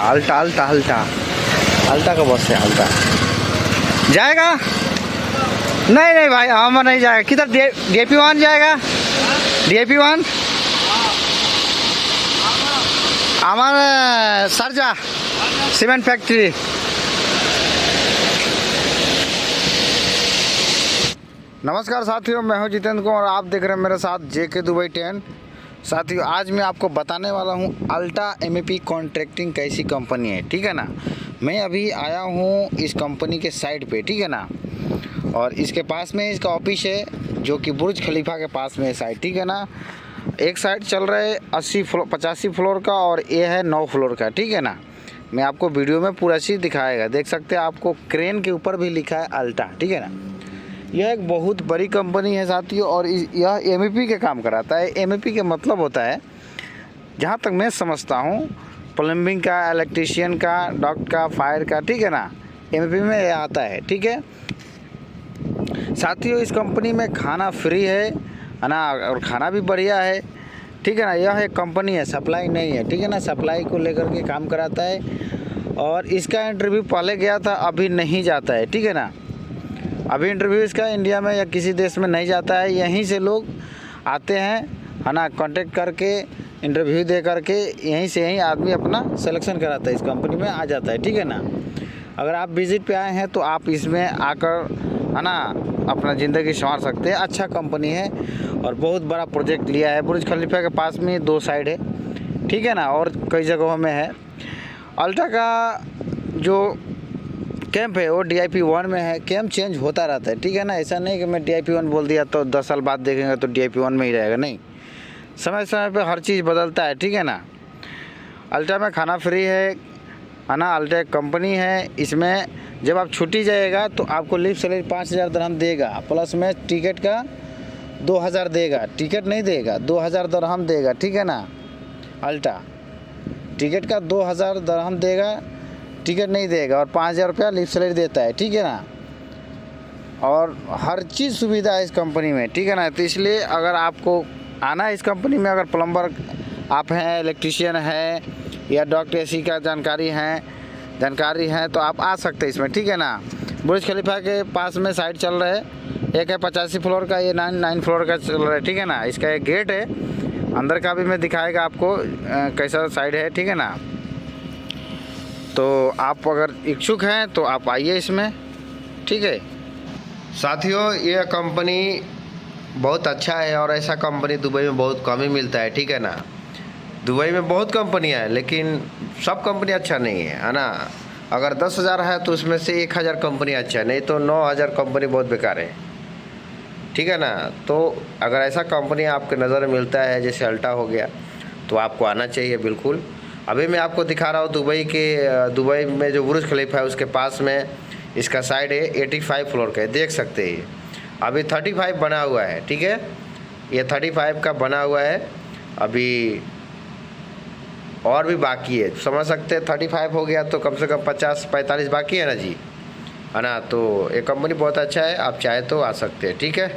अल्टा अल्टा अल्टा अल्टा का बस है। अल्टा जाएगा? नहीं नहीं भाई, हम नहीं जाएगा। किधर DAP 1 जाएगा? DAP 1 हमारा सरजा सीमेंट फैक्ट्री। नमस्कार साथियों, मैं हूं जितेंद्र कुमार और आप देख रहे हैं मेरे साथ JK दुबई 10। साथियों, आज मैं आपको बताने वाला हूं अल्टा MEP कॉन्ट्रैक्टिंग कैसी कंपनी है, ठीक है ना। मैं अभी आया हूं इस कंपनी के साइड पे, ठीक है ना। और इसके पास में इसका ऑफिस है जो कि बुर्ज खलीफा के पास में है साइड, ठीक है ना। एक साइड चल रहा है 85 फ्लोर का और ये है 9 फ्लोर का, ठीक है ना। मैं आपको वीडियो में पूरा चीज़ दिखाएगा, देख सकते हैं। आपको क्रेन के ऊपर भी लिखा है अल्टा, ठीक है ना। यह एक बहुत बड़ी कंपनी है साथियों और यह MEP के काम कराता है। MEP का मतलब होता है, जहाँ तक मैं समझता हूँ, प्लम्बिंग का, इलेक्ट्रीशियन का, डॉक्टर का, फायर का, ठीक है ना। MEP में यह आता है, ठीक है साथियों। इस कंपनी में खाना फ्री है ना, और खाना भी बढ़िया है, ठीक है ना। यह एक कंपनी है, सप्लाई नहीं है, ठीक है ना। सप्लाई को लेकर के काम कराता है और इसका इंटरव्यू पहले गया था, अभी नहीं जाता है, ठीक है ना। अभी इंटरव्यू इसका इंडिया में या किसी देश में नहीं जाता है, यहीं से लोग आते हैं, है ना। कांटेक्ट करके इंटरव्यू दे करके यहीं आदमी अपना सिलेक्शन कराता है, इस कंपनी में आ जाता है, ठीक है ना। अगर आप विज़िट पे आए हैं तो आप इसमें आकर, है ना, अपना ज़िंदगी संवार सकते हैं। अच्छा कंपनी है और बहुत बड़ा प्रोजेक्ट लिया है। बुर्ज खलीफा के पास में 2 साइड है, ठीक है ना, और कई जगहों में है। अल्टा का जो कैंप है वो DIP 1 में है। कैंप चेंज होता रहता है, ठीक है ना। ऐसा नहीं कि मैं DIP 1 बोल दिया तो 10 साल बाद देखेंगे तो DIP 1 में ही रहेगा, नहीं। समय समय पे हर चीज़ बदलता है, ठीक है ना। अल्टा में खाना फ्री है ना। अल्टा एक कंपनी है, इसमें जब आप छुट्टी जाइएगा तो आपको लीव सैलरी 5000 दरहम देगा, प्लस में टिकट का 2000 देगा। टिकट नहीं देगा, 2000 दरहम देगा, ठीक है ना। अल्टा टिकट का 2000 दरहम देगा, टिकट नहीं देगा, और 5000 रुपया लीव सैलरी देता है, ठीक है ना। और हर चीज़ सुविधा है इस कंपनी में, ठीक है ना। तो इसलिए अगर आपको आना है इस कंपनी में, अगर प्लम्बर आप हैं, इलेक्ट्रीशियन है या डॉक्टर AC का जानकारी है तो आप आ सकते हैं इसमें, ठीक है ना। बुर्ज खलीफा के पास में साइड चल रहा है, एक है 85 फ्लोर का, ये 9 फ्लोर का चल रहा है, ठीक है ना। इसका एक गेट है, अंदर का भी मैं दिखाएगा आपको कैसा साइड है, ठीक है ना। तो आप अगर इच्छुक हैं तो आप आइए इसमें, ठीक है साथियों। ये कंपनी बहुत अच्छा है और ऐसा कंपनी दुबई में बहुत कम ही मिलता है, ठीक है ना। दुबई में बहुत कंपनियां हैं लेकिन सब कंपनी अच्छा नहीं है ना। अगर 10,000 है तो उसमें से 1000 कंपनी अच्छा है, नहीं तो 9000 कंपनी बहुत बेकार है, ठीक है ना। तो अगर ऐसा कंपनी आपके नज़र में मिलता है जैसे अल्टा हो गया तो आपको आना चाहिए बिल्कुल। अभी मैं आपको दिखा रहा हूँ दुबई में जो बुर्ज खलीफा है उसके पास में इसका साइड है 85 फ्लोर का है, देख सकते हैं। अभी 35 बना हुआ है, ठीक है। ये 35 का बना हुआ है, अभी और भी बाकी है, समझ सकते हैं। 35 हो गया तो कम से कम 50-45 बाकी है ना जी, है ना। तो ये कंपनी बहुत अच्छा है, आप चाहे तो आ सकते हैं, ठीक है।